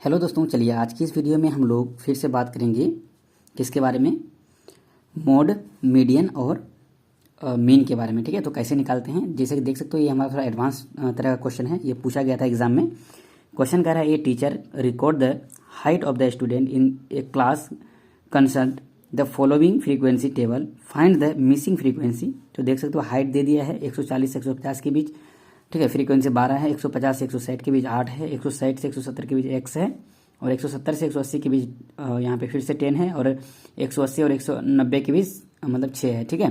Hello दोस्तों, चलिए आज की इस वीडियो में हम लोग फिर से बात करेंगे किसके बारे में, मोड, मीडियन और मीन के बारे में। ठीक है, तो कैसे निकालते हैं। जैसे कि देख सकते हो ये हमारा थोड़ा एडवांस तरह का क्वेश्चन है, ये पूछा गया था एग्जाम में। क्वेश्चन कह रहा है, a teacher record the height of the student in A class consult the following frequency table, find the missing frequency. तो देख सकते हो हाइट दे दिया है 140 से 150 के बीच। ठीक है, फ्रीक्वेंसी 12 है, 150 से 160 के बीच 8 है, 160 से 170 के बीच x है, और 170 से 180 के बीच यहाँ पे फिर से 10 है, और 180 और 190 के बीच मतलब 6 है। ठीक है,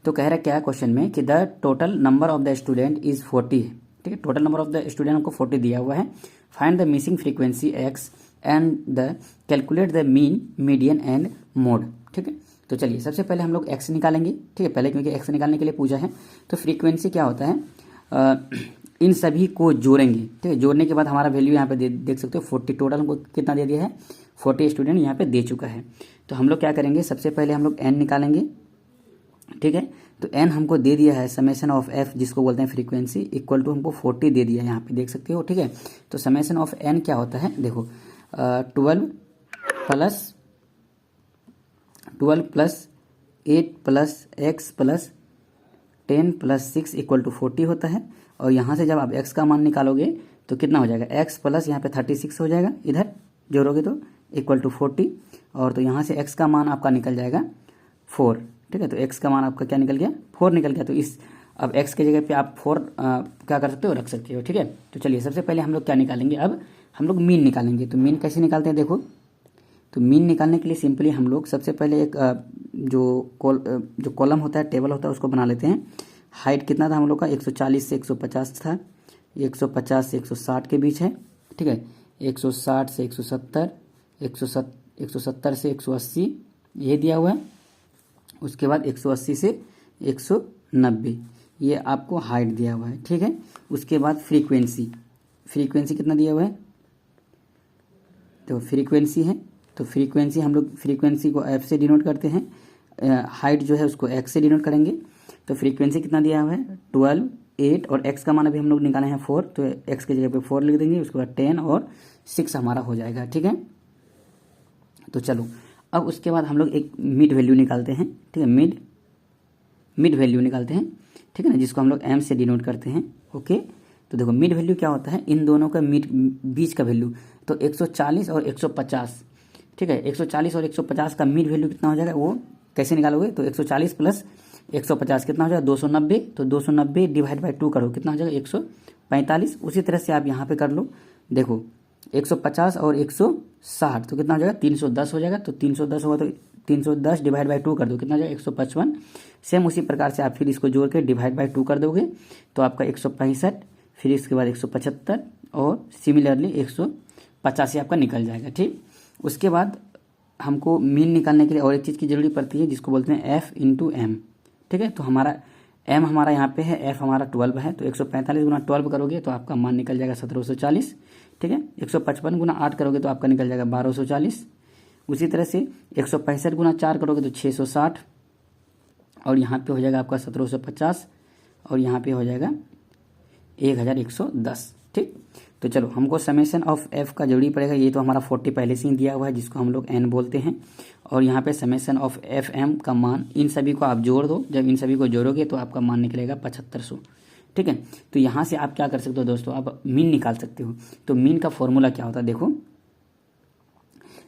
तो कह रहा है क्या क्वेश्चन में कि the total number of the student is 40 है। ठीक है, total number of the student हमको 40 दिया हुआ है। Find the missing frequency x and the calculate the mean, median and mode. ठीक है, तो चलिए सबसे पहले हम लोग x निकालेंगे। ठीक है, पहले क्योंकि x निकालने के लिए पूछा है, तो फ्रीक्वेंसी क्या होता है, इन सभी को जोड़ेंगे। ठीक है, जोड़ने के बाद हमारा वैल्यू यहाँ पे देख सकते हो 40, टोटल हमको कितना दे दिया है, 40 स्टूडेंट यहाँ पे दे चुका है। तो हम लोग क्या करेंगे, सबसे पहले हम लोग n निकालेंगे। ठीक है, तो n हमको दे दिया है समेशन ऑफ f, जिसको बोलते हैं फ्रीक्वेंसी, इक्वल टू हमको 40 दे दिया है, यहाँ पे देख सकते हो। ठीक है, तो समेशन ऑफ n क्या होता है, देखो 12 plus 8 plus x plus 10 plus 6 equal to 40 होता है। और यहाँ से जब आप x का मान निकालोगे तो कितना हो जाएगा, x प्लस यहाँ पे 36 हो जाएगा, इधर जोड़ोगे तो इक्वल टू 40, और तो यहाँ से x का मान आपका निकल जाएगा 4। ठीक है, तो x का मान आपका क्या निकल गया, 4 निकल गया। तो इस अब x के जगह पे आप 4 क्या कर सकते हो, रख सकते हो। ठीक है, तो चलिए सबसे पहले हम लोग क्या निकालेंगे, अब हम लोग मीन निकालेंगे। तो मीन कैसे निकालते हैं, देखो, तो मीन निकालने के लिए सिंपली हम लोग सबसे पहले एक जो कॉलम होता है, टेबल होता है, उसको बना लेते हैं। हाइट कितना था हम लोग का, 140 से 150 था, 150 से 160 के बीच है। ठीक है, 160 से 170, 170 से 180 ये दिया हुआ है। उसके बाद 180 से 190 ये आपको हाइट दिया हुआ है। ठीक है, उसके बाद फ्रीक्वेंसी कितना दिया हुआ है, तो फ्रीक्वेंसी है, तो फ्रीक्वेंसी हम लोग फ्रीक्वेंसी को f से डिनोट करते हैं, हाइट जो है उसको x से डिनोट करेंगे। तो फ्रीक्वेंसी कितना दिया हुआ है, 12, 8 और x का मान अभी हम लोग निकाले हैं 4, तो x के जगह पे 4 लिख देंगे। उसके बाद 10 और 6 हमारा हो जाएगा। ठीक है, तो चलो अब उसके बाद हम लोग एक मिड वैल्यू निकालते हैं। ठीक है, मिड वैल्यू निकालते हैं। ठीक है ना, जिसको हम लोग m से डिनोट करते हैं। ओके, तो देखो मिड वैल्यू क्या होता है, इन दोनों का बीच का वैल्यू, तो 140 और 150। ठीक है, 140 और 150 का मिड वैल्यू कितना हो जाएगा, वो कैसे निकालोगे, तो 140 प्लस 150 कितना हो जाएगा, 290। तो 290 डिवाइड बाई 2 करो, कितना हो जाएगा, 145। उसी तरह से आप यहाँ पे कर लो, देखो 150 और 160 तो कितना हो जाएगा, 310 हो जाएगा। तो 310 होगा तो 310 डिवाइड बाई 2 कर दो, कितना हो जाएगा, 155। सेम उसी प्रकार से आप फिर इसको जोड़ के डिवाइड बाई 2 कर दोगे तो आपका 165, फिर इसके बाद 175 और सिमिलरली 185 आपका निकल जाएगा। ठीक, उसके बाद हमको मीन निकालने के लिए और एक चीज़ की जरूरी पड़ती है, जिसको बोलते हैं f इंटू एम। ठीक है, तो हमारा m हमारा यहाँ पे है, f हमारा 12 है, तो 145 गुना 12 करोगे तो आपका मान निकल जाएगा 1740। ठीक है, 155 गुना 8 करोगे तो आपका निकल जाएगा 1240। उसी तरह से 165 गुना 4 करोगे तो 660, और यहाँ पे हो जाएगा आपका 1750, और यहाँ पे हो जाएगा 1110। ठीक, तो चलो हमको समेशन ऑफ f का जरूरी पड़ेगा। ये तो हमारा 40 पहले से ही दिया हुआ है, जिसको हम लोग n बोलते हैं, और यहाँ पे समेशन ऑफ एफ एम का मान, इन सभी को आप जोड़ दो, जब इन सभी को जोड़ोगे तो आपका मान निकलेगा 7500। ठीक है, तो यहाँ से आप क्या कर सकते हो दोस्तों, आप मीन निकाल सकते हो। तो मीन का फॉर्मूला क्या होता है, देखो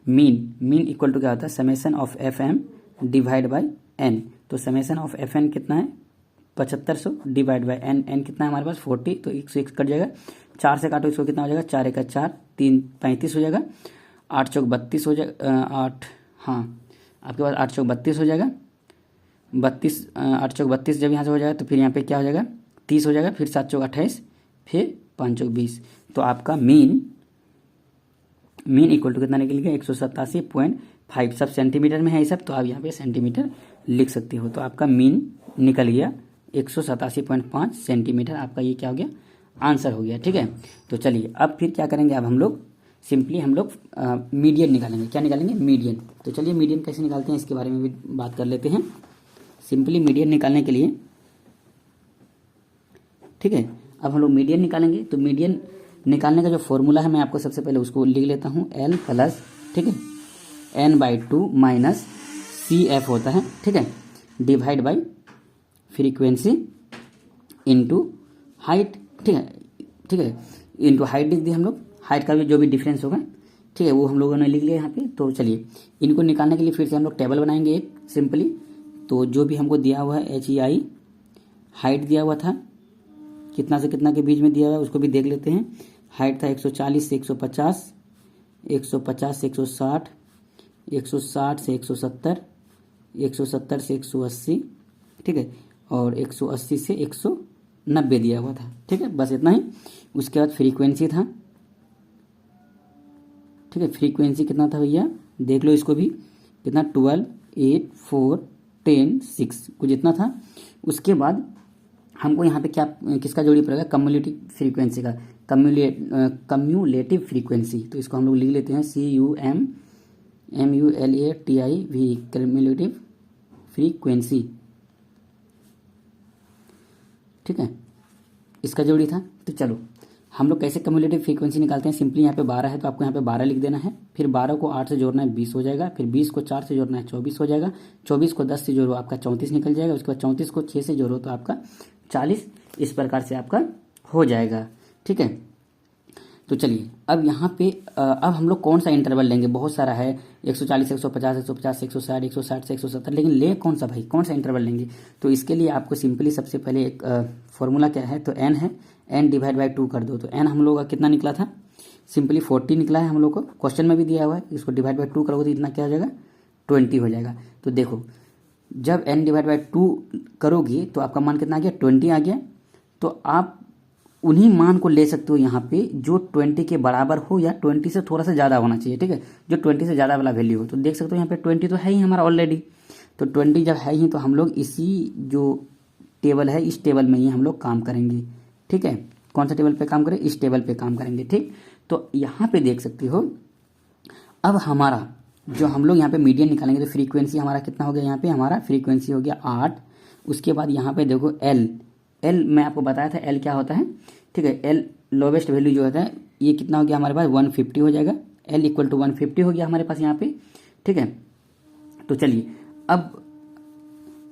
मीन इक्वल टू क्या होता है, summation of F M divide by N. तो समेशन ऑफ एफ एन कितना है, 7500 डिवाइड बाई एन कितना है हमारे पास 40, तो 101 कट जाएगा, 4 से काटो इसको, कितना हो जाएगा, 4 1 4, 3 35 हो जाएगा, 8 चौक 32 हो जाएगा, 8 हाँ आपके पास 8 चौक 32 हो जाएगा, 8 चौक 32 जब यहाँ से हो जाएगा तो फिर यहाँ पे क्या हो जाएगा, 30 हो जाएगा, फिर 7 चौक 28, फिर 5 चौक 20। तो आपका मीन इक्वल टू कितना निकल गया, 187.5। सब सेंटीमीटर में है ये सब, तो आप यहाँ पे सेंटीमीटर लिख सकते हो। तो आपका मीन निकल गया 187.5 सेंटीमीटर, आपका ये क्या हो गया, आंसर हो गया। ठीक है, तो चलिए अब फिर क्या करेंगे, अब हम लोग सिंपली हम लोग मीडियन निकालेंगे। क्या निकालेंगे, मीडियन। तो चलिए मीडियन कैसे निकालते हैं इसके बारे में भी बात कर लेते हैं। सिंपली मीडियन निकालने के लिए, ठीक है, अब हम लोग मीडियन निकालेंगे। तो मीडियन निकालने का जो फॉर्मूला है मैं आपको सबसे पहले उसको लिख लेता हूँ, एल प्लस, ठीक है, n/2 माइनस CF होता है, ठीक है, divide by frequency into height, ठीक है, ठीक है, इंटू हाइट लिख दिया हम लोग, हाइट का भी जो भी डिफरेंस होगा, ठीक है, वो हम लोगों ने लिख लिया यहाँ पे। तो चलिए इनको निकालने के लिए फिर से हम लोग टेबल बनाएंगे एक सिंपली। तो जो भी हमको दिया हुआ है HEI हाइट दिया हुआ था, कितना से कितना के बीच में दिया हुआ है उसको भी देख लेते हैं। हाइट था 140 से 150, 150 से 160, 160 से 170, 170 से 180, ठीक है, और 180 से 190 दिया हुआ था, ठीक है, बस इतना ही। उसके बाद फ्रीक्वेंसी था, ठीक है, फ्रीक्वेंसी कितना था भैया, देख लो इसको भी, कितना 12, 8, 4, 10, 6 कुछ इतना था। उसके बाद हमको यहाँ पे क्या किसका जोड़ी पड़ेगा, कम्युलेटिव फ्रीक्वेंसी का, कम्युलेटिव फ्रीक्वेंसी। तो इसको हम लोग लिख लेते हैं CUMMULATIV, कम्युलेटिव फ्रीक्वेंसी, ठीक है, इसका जोड़ी था। तो चलो हम लोग कैसे कम्युलेटिव फ्रीक्वेंसी निकालते हैं, सिंपली यहाँ पे 12 है तो आपको यहाँ पे 12 लिख देना है, फिर 12 को 8 से जोड़ना है 20 हो जाएगा, फिर 20 को 4 से जोड़ना है 24 हो जाएगा, 24 को 10 से जोड़ो आपका 34 निकल जाएगा, उसके बाद 34 को 6 से जोड़ो तो आपका 40, इस प्रकार से आपका हो जाएगा, ठीक है। तो चलिए अब यहाँ पे अब हम लोग कौन सा इंटरवल लेंगे, बहुत सारा है, 140, 150, 150 से 160, 160 से 170, लेकिन ले कौन सा भाई, कौन सा इंटरवल लेंगे। तो इसके लिए आपको सिंपली सबसे पहले एक फॉर्मूला क्या है, तो n है, n डिवाइड बाई 2 कर दो। तो n हम लोग का कितना निकला था, सिंपली 40 निकला है हम लोग को, क्वेश्चन में भी दिया हुआ है, इसको डिवाइड बाई 2 करोगे तो इतना क्या हो जाएगा, 20 हो जाएगा। तो देखो जब n डिवाइड बाई 2 करोगे तो आपका मान कितना आ गया, 20 आ गया। तो आप उन्हीं मान को ले सकते हो यहाँ पे जो 20 के बराबर हो या 20 से थोड़ा सा ज़्यादा होना चाहिए, ठीक है, जो 20 से ज़्यादा वाला वैल्यू हो। तो देख सकते हो यहाँ पे 20 तो है ही हमारा ऑलरेडी, तो 20 जब है ही तो हम लोग इसी जो टेबल है इस टेबल में ही हम लोग काम करेंगे, ठीक है। कौन सा टेबल पे काम करें, इस टेबल पे काम करेंगे, ठीक। तो यहाँ पे देख सकते हो अब हमारा जो हम लोग यहाँ पे मीडियन निकालेंगे तो फ्रीक्वेंसी हमारा कितना हो गया, यहाँ पे हमारा फ्रीक्वेंसी हो गया 8। उसके बाद यहाँ पे देखो एल मैं आपको बताया था एल क्या होता है, ठीक है, एल लोवेस्ट वैल्यू जो होता है, ये कितना हो गया हमारे पास 150 हो जाएगा, एल इक्वल टू 150 हो गया हमारे पास यहाँ पे, ठीक है। तो चलिए अब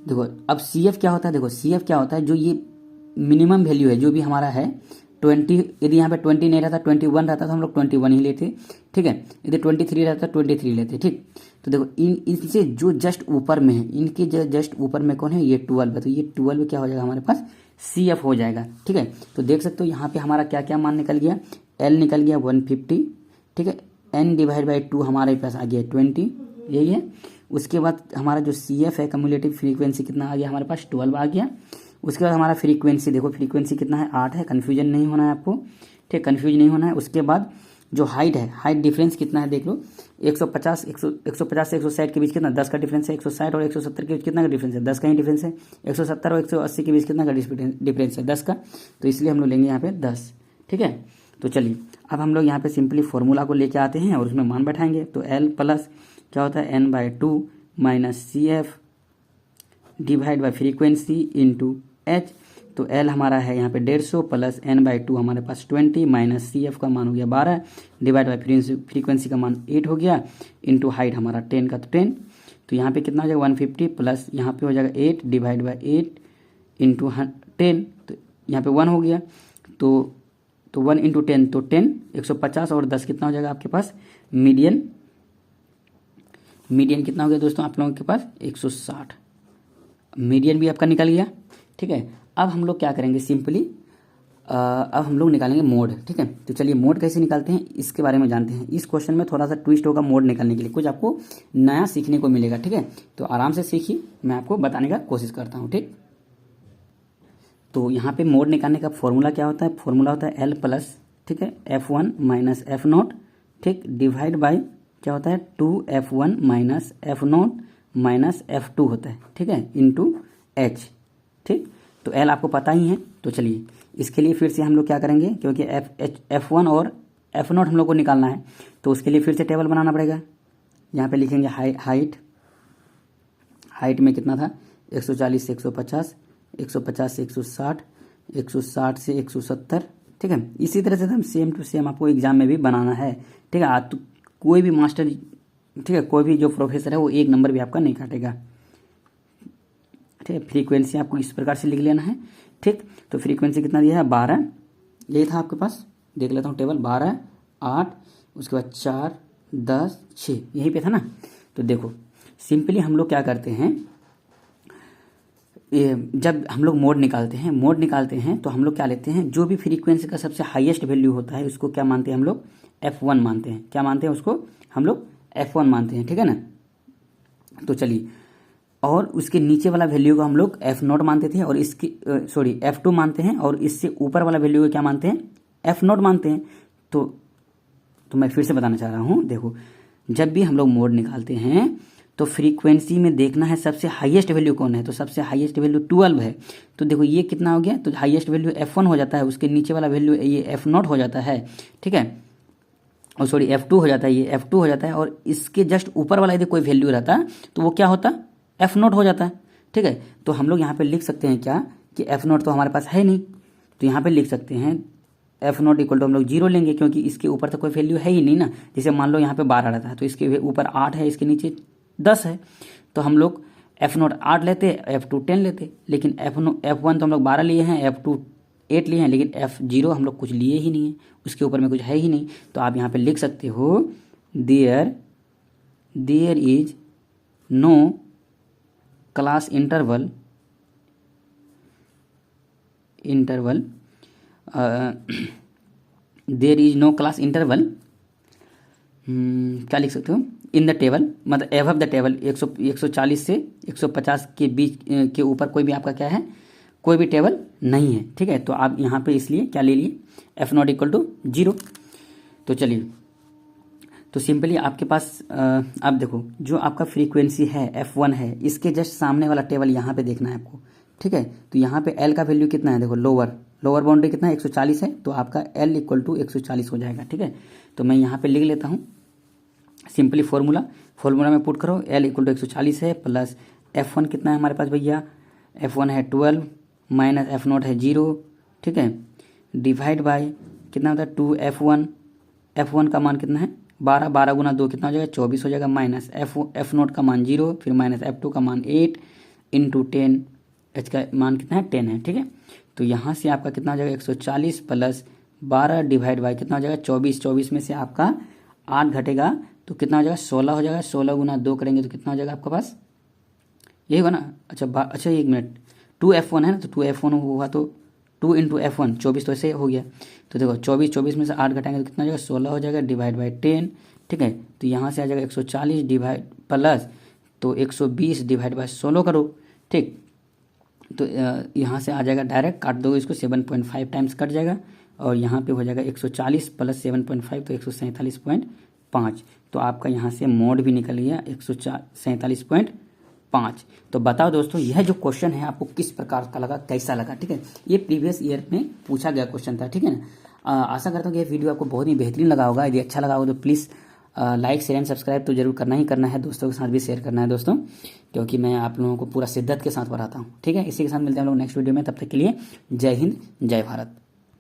देखो अब CF क्या होता है, देखो CF क्या होता है, जो ये मिनिमम वैल्यू है जो भी हमारा है 20, यदि यहाँ पे 20 नहीं रहता 21 रहता तो हम लोग 21 ही लेते, ठीक है, यदि 23 रहता 23 लेते, ठीक। तो देखो इनसे जो जस्ट ऊपर में है, इनके जस्ट ऊपर में कौन है, ये 12 है, तो ये 12 क्या हो जाएगा हमारे पास, CF हो जाएगा, ठीक है। तो देख सकते हो यहाँ पे हमारा क्या क्या मान निकल गया, L निकल गया 150, ठीक है, n डिवाइड बाई 2 हमारे पास आ गया 20, यही है। उसके बाद हमारा जो CF है कम्युलेटिव फ्रीक्वेंसी कितना आ गया हमारे पास, 12 आ गया। उसके बाद हमारा फ्रीक्वेंसी देखो, फ्रीक्वेंसी कितना है, 8 है, कन्फ्यूजन नहीं होना है आपको, ठीक, कन्फ्यूज नहीं होना है। उसके बाद जो हाइट है, हाइट डिफरेंस कितना है देख लो, 150 से 160 के बीच कितना, 10 का डिफरेंस है, 160 और 170 के बीच कितना का डिफरेंस है, 10 का ही डिफरेंस है, 170 और 180 के बीच कितना का डिफरेंस है, 10 का। तो इसलिए हम लोग लेंगे यहाँ पे 10, ठीक है। तो चलिए अब हम लोग यहाँ पे सिंपली फॉर्मूला को लेके आते हैं और उसमें मान बैठाएंगे। तो L प्लस क्या होता है, n/2 minus CF divide by frequency into H। तो L हमारा है यहाँ पे 150 प्लस n/2 हमारे पास 20 माइनस CF का मान हो गया 12 डिवाइड बाई फ्रीक्वेंसी का मान 8 हो गया इंटू हाइट हमारा 10 का तो 10। तो यहाँ पे कितना हो जाएगा 150 प्लस यहाँ पे हो जाएगा 8 डिवाइड बाई 8 इंटू 10, तो यहाँ पे 1 हो गया, तो 1 इंटू 10 तो 10, 150 और 10 कितना हो जाएगा आपके पास, मीडियन कितना हो गया दोस्तों आप लोगों के पास 160, मीडियन भी आपका निकल गया, ठीक है। अब हम लोग क्या करेंगे सिंपली, अब हम लोग निकालेंगे मोड, ठीक है। तो चलिए मोड कैसे निकालते हैं इसके बारे में जानते हैं। इस क्वेश्चन में थोड़ा सा ट्विस्ट होगा मोड निकालने के लिए, कुछ आपको नया सीखने को मिलेगा, ठीक है। तो आराम से सीखिए, मैं आपको बताने का कोशिश करता हूँ, ठीक। तो यहाँ पे मोड निकालने का फॉर्मूला क्या होता है, फॉर्मूला होता है L प्लस, ठीक है, F1 माइनस F0, ठीक, डिवाइड बाई क्या होता है 2F1 minus F0 minus F2 होता है, ठीक है, इंटू H, ठीक। तो L आपको पता ही है। तो चलिए इसके लिए फिर से हम लोग क्या करेंगे, क्योंकि F1 और F0 हम लोग को निकालना है तो उसके लिए फिर से टेबल बनाना पड़ेगा। यहाँ पे लिखेंगे हाइट में कितना था, 140 से 150, 150 से 160, 160 से 170, ठीक है। इसी तरह से हम सेम टू सेम आपको एग्जाम में भी बनाना है, ठीक है। तो कोई भी मास्टर, ठीक है, कोई भी जो प्रोफेसर है वो एक नंबर भी आपका नहीं काटेगा, ठीक है। फ्रीक्वेंसी आपको इस प्रकार से लिख लेना है, ठीक। तो फ्रीक्वेंसी कितना दिया है 12, यही था आपके पास, देख लेता हूँ टेबल, 12, 8, उसके बाद 4, 10, 6, यहीं पे था ना। तो देखो सिंपली हम लोग क्या करते हैं, जब हम लोग मोड निकालते हैं तो हम लोग क्या लेते हैं, जो भी फ्रीक्वेंसी का सबसे हाईएस्ट वैल्यू होता है उसको क्या मानते हैं हम लोग, F1 मानते हैं। क्या मानते हैं उसको हम लोग, F1 मानते हैं, ठीक है ना। तो चलिए, और उसके नीचे वाला वैल्यू को हम लोग F0 मानते थे, और इसकी F2 मानते हैं, और इससे ऊपर वाला वैल्यू को क्या मानते हैं, F0 मानते हैं। तो मैं फिर से बताना चाह रहा हूँ, देखो जब भी हम लोग मोड निकालते हैं तो फ्रीक्वेंसी में देखना है सबसे हाईएस्ट वैल्यू कौन है, तो सबसे हाईएस्ट वैल्यू 12 है। तो देखो ये कितना हो गया, तो हाईएस्ट वैल्यू F1 हो जाता है, उसके नीचे वाला वैल्यू ये F0 हो जाता है, ठीक है, और F2 हो जाता है, ये F2 हो जाता है, और इसके जस्ट ऊपर वाला यदि कोई वैल्यू रहता तो वो क्या होता, F0 हो जाता है, ठीक है। तो हम लोग यहाँ पे लिख सकते हैं क्या कि F0 तो हमारे पास है नहीं, तो यहाँ पे लिख सकते हैं F0 इक्वल टू हम लोग 0 लेंगे, क्योंकि इसके ऊपर तो कोई वैल्यू है ही नहीं ना। जैसे मान लो यहाँ पे 12 रहता है, तो इसके ऊपर 8 है, इसके नीचे 10 है, तो हम लोग F0 8 लेते, F2 10 लेते। लेकिन F1 तो हम लोग 12 लिए हैं, F2 8 लिए हैं, लेकिन F0 हम लोग कुछ लिए ही नहीं है, उसके ऊपर में कुछ है ही नहीं। तो आप यहाँ पे लिख सकते हो there is no class interval there is no class interval, क्या लिख सकते हो, इन द टेबल, मतलब एबव द टेबल, 140 से 150 के बीच के ऊपर कोई भी आपका क्या है, कोई भी टेबल नहीं है, ठीक है। तो आप यहाँ पे इसलिए क्या ले लिए, F0 इक्वल टू 0। तो चलिए, तो सिंपली आपके पास आप देखो जो आपका फ्रीक्वेंसी है F1 है, इसके जस्ट सामने वाला टेबल यहाँ पे देखना है आपको, ठीक है। तो यहाँ पे L का वैल्यू कितना है, देखो लोअर बाउंड्री कितना है, 140 है, तो आपका L इक्वल टू 140 हो जाएगा, ठीक है। तो मैं यहाँ पे लिख लेता हूँ सिंपली फॉर्मूला में पुट करो, L इक्वल टू 140 है, प्लस F1 कितना है हमारे पास भैया, F1 है 12 माइनस F0 है 0, ठीक है, डिवाइड बाय कितना होता है 2F1, F1 का मान कितना है 12 गुना 2 कितना हो जाएगा 24 हो जाएगा, माइनस F0 का मान 0, फिर माइनस F2 का मान 8 इंटू 10, H का मान कितना है 10 है, ठीक है। तो यहाँ से आपका कितना हो जाएगा 140 प्लस 12 डिवाइड बाई कितना हो जाएगा 24 में से आपका 8 घटेगा तो कितना हो जाएगा 16 हो जाएगा, 16 गुना 2 करेंगे तो कितना हो जाएगा आपके पास, यही होगा ना। अच्छा 1 मिनट, 2F1 है ना, तो 2F1 हुआ तो 2 इंटू F1 24, तो ऐसे हो गया। तो देखो 24 में से 8 घटाएंगे तो कितना हो जाएगा 16 हो जाएगा, डिवाइड बाई 10, ठीक है। तो यहाँ से आ जाएगा 140 डिवाइड प्लस तो 120 डिवाइड बाई 16 करो, ठीक। तो यहाँ से आ जाएगा डायरेक्ट काट दो इसको, 7.5 टाइम्स कट जाएगा, और यहाँ पे हो जाएगा 140 प्लस 7.5 तो 147.5। तो आपका यहाँ से मोड भी निकल गया 147.5। तो बताओ दोस्तों यह जो क्वेश्चन है आपको किस प्रकार का लगा, कैसा लगा, ठीक है। ये प्रीवियस ईयर में पूछा गया क्वेश्चन था, ठीक है ना। आशा करता हूँ कि ये वीडियो आपको बहुत ही बेहतरीन लगा होगा। यदि अच्छा लगा हो तो please like share and subscribe तो जरूर करना ही करना है, दोस्तों के साथ भी शेयर करना है दोस्तों, क्योंकि मैं आप लोगों को पूरा शिद्दत के साथ पढ़ाता हूँ, ठीक है। इसी के साथ मिलते हैं हम लोग नेक्स्ट वीडियो में, तब तक के लिए जय हिंद जय भारत।